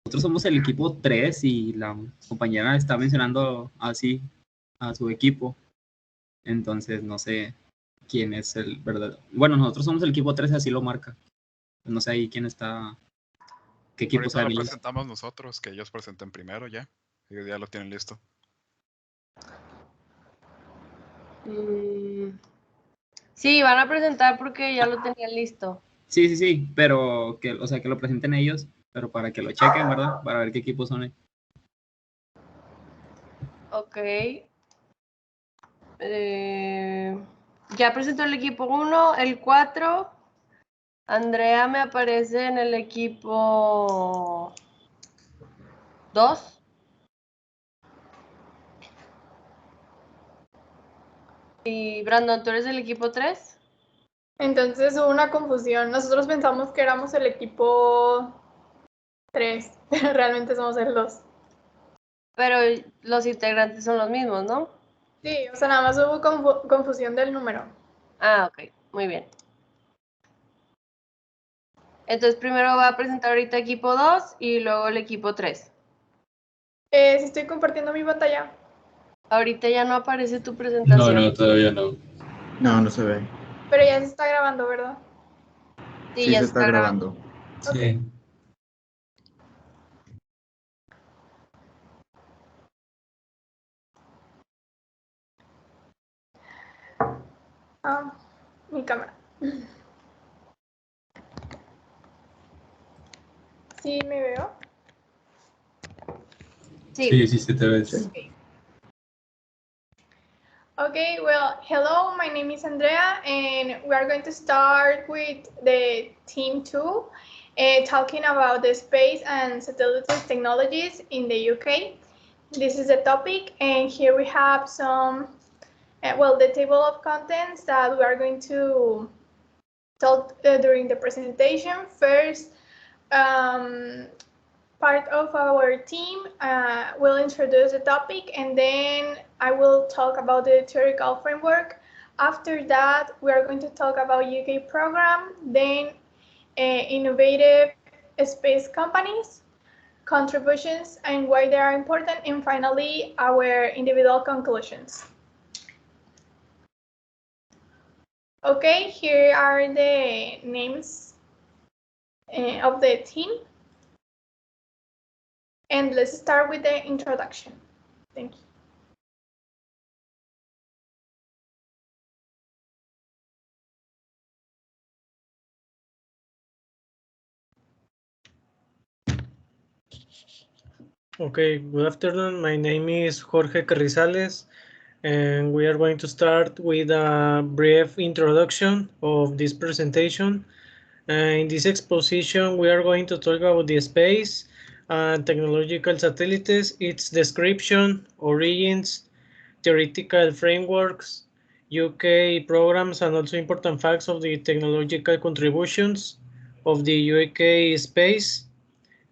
nosotros somos el equipo 3 y la compañera está mencionando así a su equipo. Entonces no sé quién es el verdadero. Bueno, nosotros somos el equipo 3 y así lo marca. No sé ahí quién está. ¿Qué equipo Ahorita sean lo ellos? presentamos nosotros, que ellos presenten primero ya. Ellos ya lo tienen listo. Sí, van a presentar porque ya lo tenían listo. Sí, pero que, o sea, que lo presenten ellos, pero para que lo chequen, ¿verdad? Para ver qué equipos son. Ok. Ya presentó el equipo 1, el 4. Andrea me aparece en el equipo 2. Y Brandon, ¿tú eres el equipo 3? Entonces hubo una confusión. Nosotros pensamos que éramos el equipo 3, pero realmente somos el 2. Pero los integrantes son los mismos, ¿no? Sí, o sea, nada más hubo confusión del número. Ah, ok, muy bien. Entonces primero va a presentar ahorita equipo 2 y luego el equipo 3. Si estoy compartiendo mi pantalla. Ahorita ya no aparece tu presentación. No, todavía no. No, no se ve. Pero ya se está grabando, ¿verdad? Sí, Sí, ya se está grabando. Sí. Ah, mi cámara. ¿Sí me veo? Sí, sí, se te ve. Sí. Okay, well, hello, my name is Andrea, and we are going to start with the team 2, talking about the space and satellite technologies in the UK. This is the topic, and here we have some, the table of contents that we are going to talk during the presentation. First, part of our team will introduce the topic, and then I will talk about the theoretical framework. After that, we are going to talk about UK program, then innovative space companies, contributions and why they are important, and finally, our individual conclusions. Okay, here are the names of the team. And let's start with the introduction. Thank you. Okay, good afternoon. My name is Jorge Carrizales, and we are going to start with a brief introduction of this presentation. In this exposition, we are going to talk about the space and technological satellites, its description, origins, theoretical frameworks, UK programs, and also important facts of the technological contributions of the UK space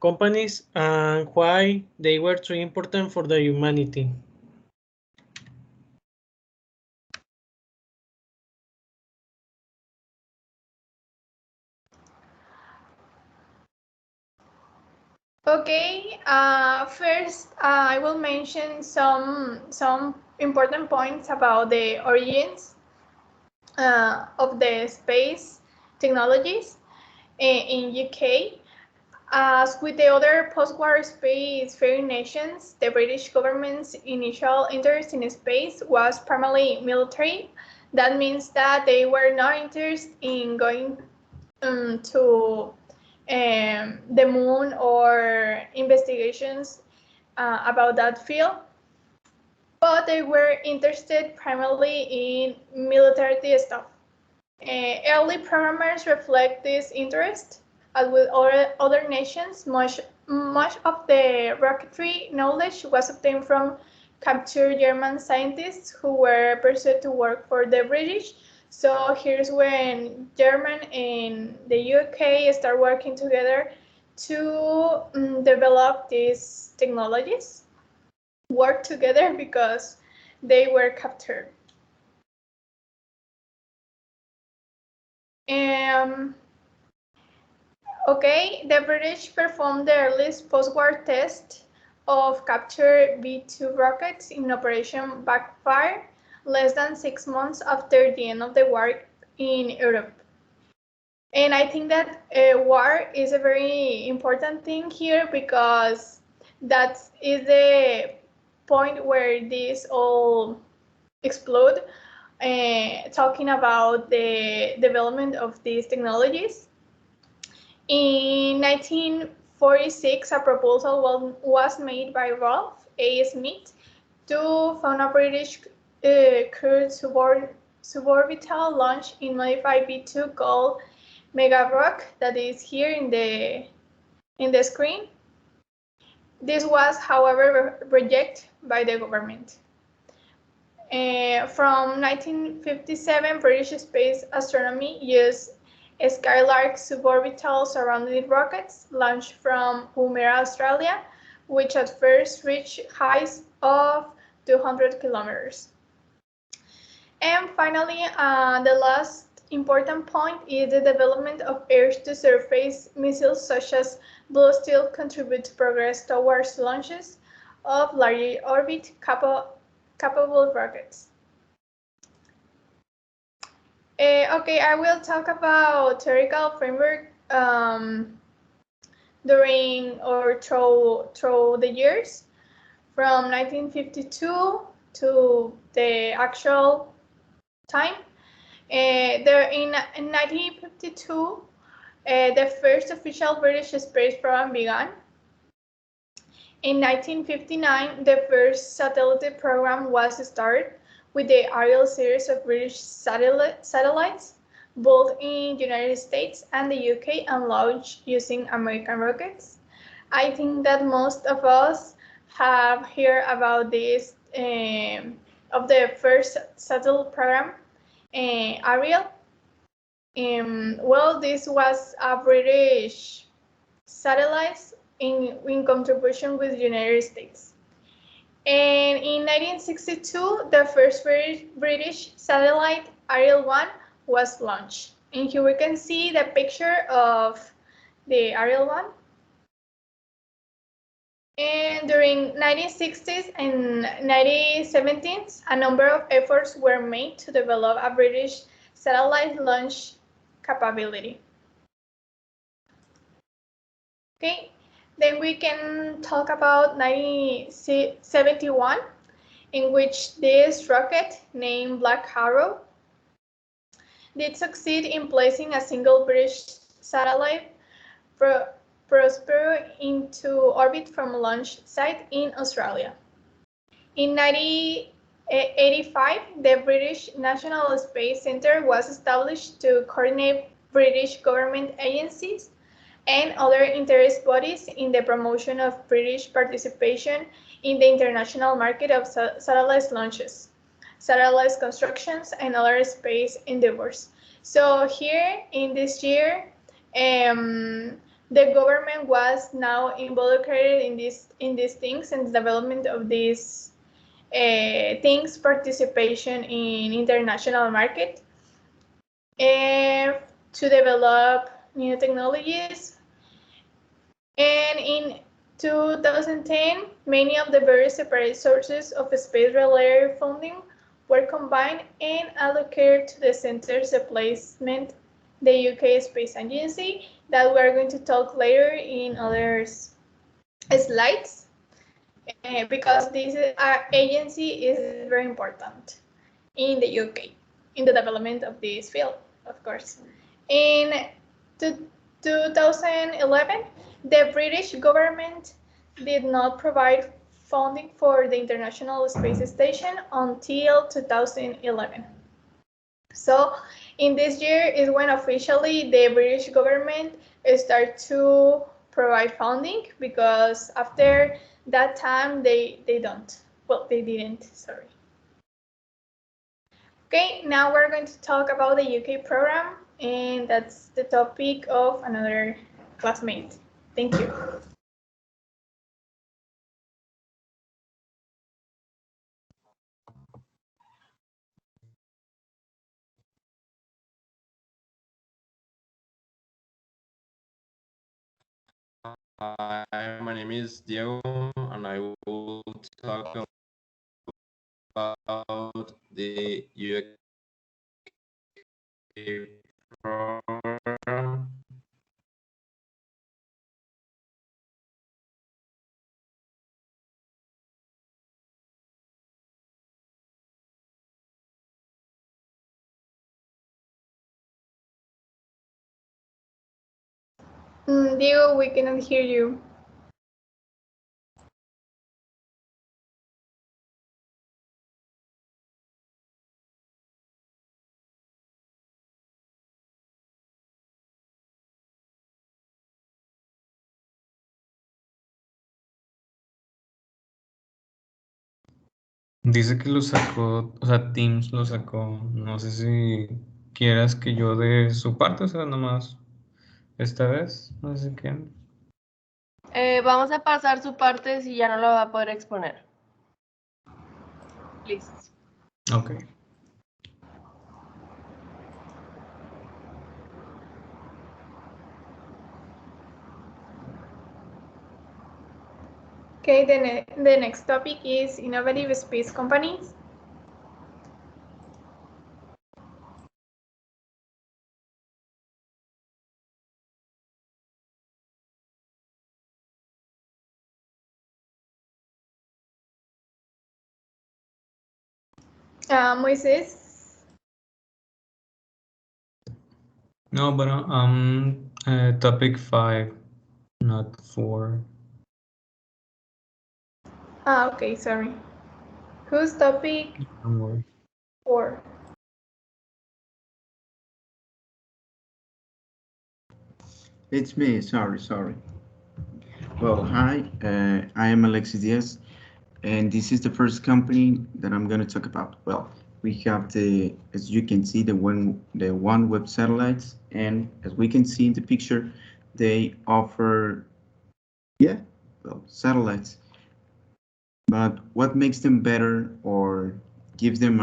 companies and why they were so important for the humanity. Okay, first I will mention some important points about the origins of the space technologies in UK. As with the other post-war space-faring nations, the British government's initial interest in space was primarily military. That means that they were not interested in going to the moon or investigations about that field, but they were interested primarily in military stuff. Early programmers reflect this interest. As with other nations, much of the rocketry knowledge was obtained from captured German scientists who were pursued to work for the British. So here's when German and the UK start working together to develop these technologies, work together because they were captured. Okay, the British performed the earliest post-war test of captured B-2 rockets in Operation Backfire less than 6 months after the end of the war in Europe. And I think that war is a very important thing here because that is the point where this all explode, talking about the development of these technologies. In 1946, a proposal was made by Ralph A. Smith to found a British crewed suborbital launch in modified B-2 called Megarock, that is here in the screen. This was, however, rejected by the government. From 1957, British space astronomy used Skylark suborbital surrounding rockets launched from Woomera, Australia, which at first reached heights of 200 kilometers. And finally, the last important point is the development of air-to-surface missiles such as Blue Steel contribute to progress towards launches of large orbit capable rockets. Okay, I will talk about theoretical framework during or through the years from 1952 to the actual time. In 1952, the first official British space program began. In 1959, the first satellite program was started with the Ariel series of British satellites, both in the United States and the UK, and launched using American rockets. I think that most of us have heard about this, of the first satellite program, Ariel. Well, this was a British satellite in contribution with the United States. And in 1962, the first British satellite, Ariel 1, was launched. And here we can see the picture of the Ariel 1. And during 1960s and 1970s, a number of efforts were made to develop a British satellite launch capability. Okay, then we can talk about 1971, in which this rocket named Black Arrow did succeed in placing a single British satellite, Prospero, into orbit from a launch site in Australia. In 1985, the British National Space Centre was established to coordinate British government agencies and other interest bodies in the promotion of British participation in the international market of satellite launches, satellite constructions, and other space endeavors. So here in this year, the government was now involucrated in these things and the development of these things, participation in international market, to develop new technologies. And in 2010, many of the very separate sources of space-related funding were combined and allocated to the center's placement, the UK Space Agency, that we're going to talk later in other slides, because this agency is very important in the UK, in the development of this field, of course. In 2011, the British government did not provide funding for the International Space Station until 2011. So in this year is when officially the British government started to provide funding, because after that time they didn't, sorry. Okay, now we're going to talk about the UK program, and that's the topic of another classmate. Thank you. My name is Diego, and I will talk about the UX program. Diego, we cannot hear you. Dice que lo sacó, o sea, Teams lo sacó. No sé si quieras que yo dé su parte, o sea, nomás esta vez. No sé si quieren. Vamos a pasar su parte si ya no lo va a poder exponer. Listo. Ok. Okay, the next topic is innovative space companies. Moises. No, but topic 5, not 4. Okay, sorry. Whose topic Don't worry. 4? It's me, sorry. Well, hi, I am Alexis Diaz, and this is the first company that I'm going to talk about. Well, we have as you can see, the OneWeb satellites, and as we can see in the picture, they offer, satellites. But what makes them better or gives them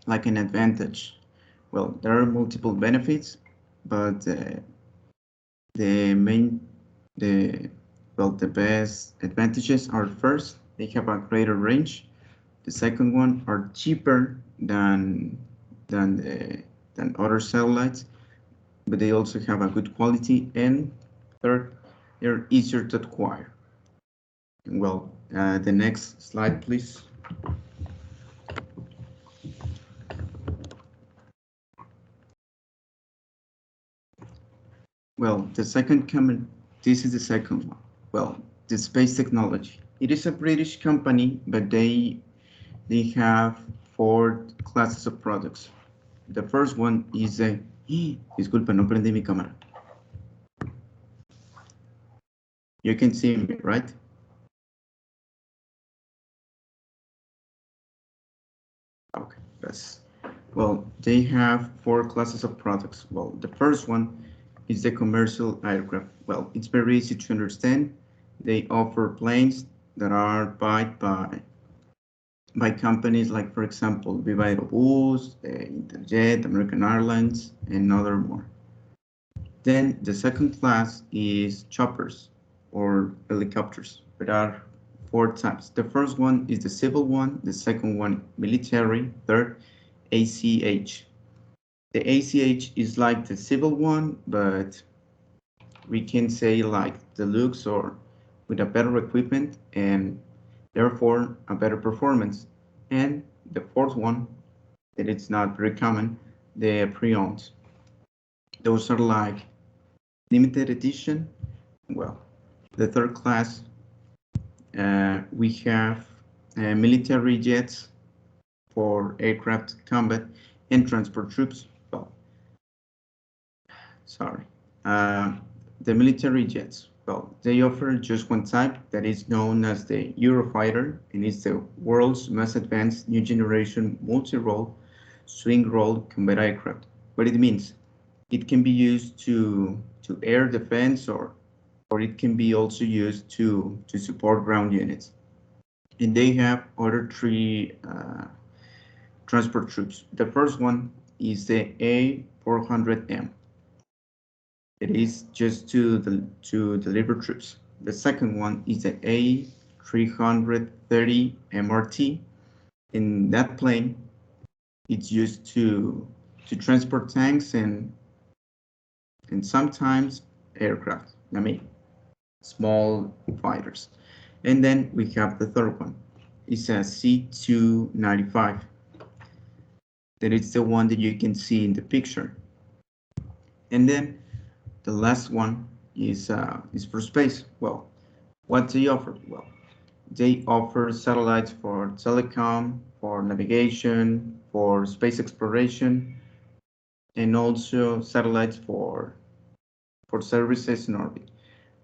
like an advantage? Well, there are multiple benefits, but the best advantages are: first, they have a greater range. The second one are cheaper than other satellites, but they also have a good quality. And third, they're easier to acquire. Well, the next slide, please. Well, this is the second one. Well, the space technology. It is a British company, but they have 4 classes of products. The first one is a... Disculpa, no prendí mi cámara. You can see me, right? Okay, yes. Well, they have 4 classes of products. Well, the first one is the commercial aircraft. Well, it's very easy to understand. They offer planes that are bought by companies like, for example, Viva Aerobus, Interjet, American Airlines, and other more. Then the second class is choppers or helicopters. There are 4 types. The first one is the civil one, the second one military, third ACH. The ACH is like the civil one, but we can say like deluxe or with a better equipment and therefore a better performance. And the fourth one, that it's not very common, the pre-owned. Those are like limited edition. Well, the third class, we have military jets for aircraft combat and transport troops. Well, sorry. The military jets. Well, they offer just one type that is known as the Eurofighter, and is the world's most advanced new generation multi-role swing-role combat aircraft. What it means, it can be used to air defense, or it can be also used to support ground units. And they have other 3 transport troops. The first one is the A400M. It is just to deliver troops. The second one is the A330 MRT. In that plane, it's used to transport tanks and sometimes aircraft. I mean, small fighters. And then we have the third one. It's a C295. That is the one that you can see in the picture. And then the last one is for space. Well, what do they offer? Well, they offer satellites for telecom, for navigation, for space exploration, and also satellites for services in orbit.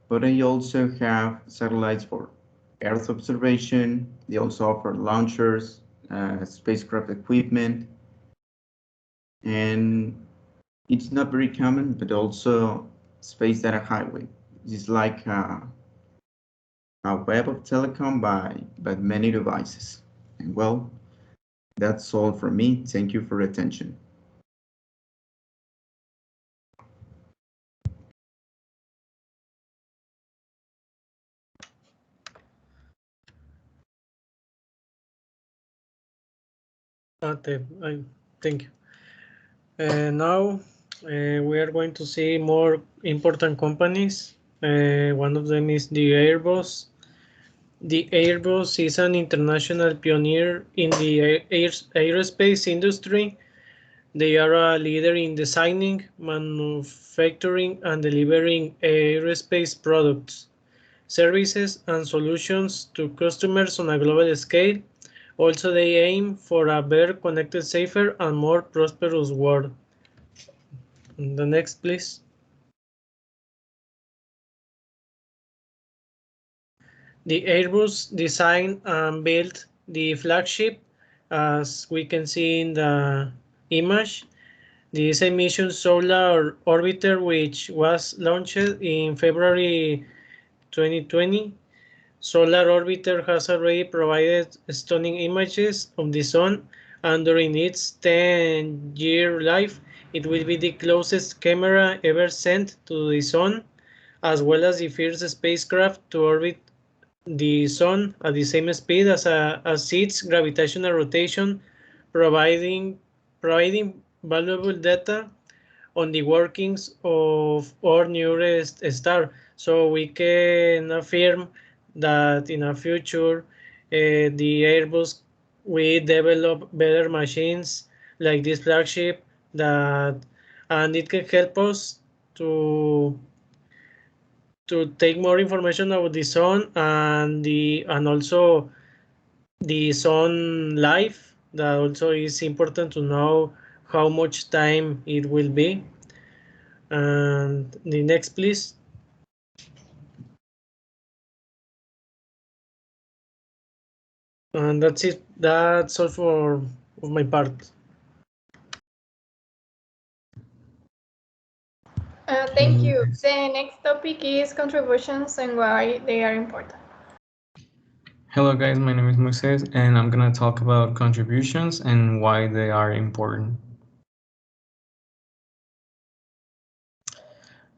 But they also have satellites for Earth observation. They also offer launchers, spacecraft equipment, and it's not very common, but also space data highway. It's like a web of telecom by many devices. And well, that's all from me. Thank you for your attention. Thank you. Now we are going to see more important companies. One of them is the Airbus. The Airbus is an international pioneer in the aerospace industry. They are a leader in designing, manufacturing, and delivering aerospace products, services, and solutions to customers on a global scale. Also, they aim for a better connected, safer, and more prosperous world. The next, please. The Airbus designed and built the flagship, as we can see in the image. This emission solar orbiter, which was launched in February 2020. Solar Orbiter has already provided stunning images of the sun, and during its 10-year life, it will be the closest camera ever sent to the sun, as well as the first spacecraft to orbit the sun at the same speed as its gravitational rotation, providing valuable data on the workings of our nearest star. So we can affirm that in the future, the Airbus will develop better machines like this flagship and it can help us to take more information about the sun and also the sun life. That also is important to know how much time it will be. And the next, please. And that's it. That's all for my part. Thank you. The next topic is contributions and why they are important. Hello guys, my name is Moises and I'm gonna talk about contributions and why they are important.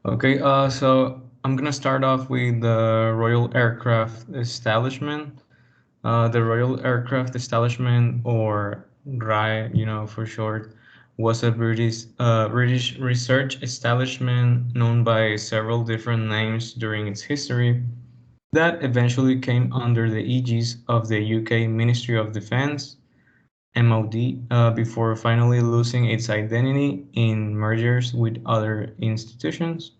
Okay, so I'm gonna start off with the Royal Aircraft Establishment. The Royal Aircraft Establishment, or RAE, for short, was a British research establishment known by several different names during its history that eventually came under the aegis of the UK Ministry of Defence, MOD, before finally losing its identity in mergers with other institutions.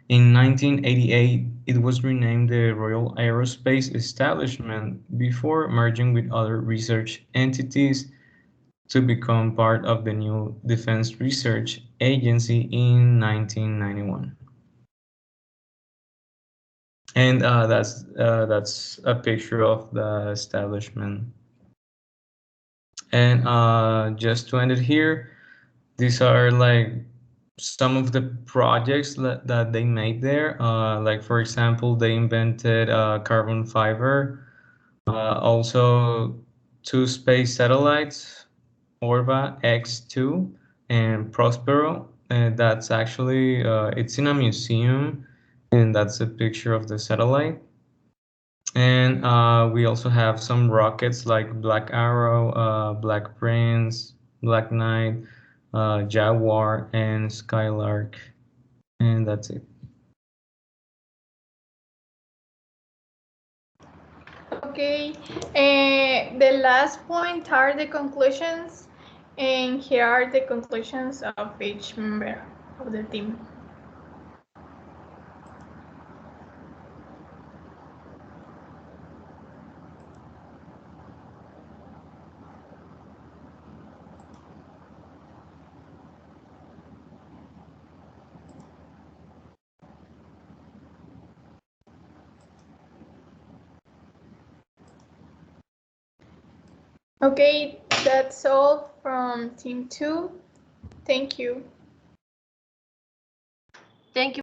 In 1988, it was renamed the Royal Aerospace Establishment before merging with other research entities to become part of the new Defense Research Agency in 1991. And that's a picture of the establishment. And just to end it here, these are like some of the projects that they made there. Like for example, they invented carbon fiber, also 2 space satellites, Orva X2 and Prospero, that's actually it's in a museum, and that's a picture of the satellite. And we also have some rockets like Black Arrow, Black Prince, Black Knight, Jaguar, and Skylark. And that's it. Okay, the last point are the conclusions, and here are the conclusions of each member of the team. Okay, that's all from team 2. Thank you. Thank you.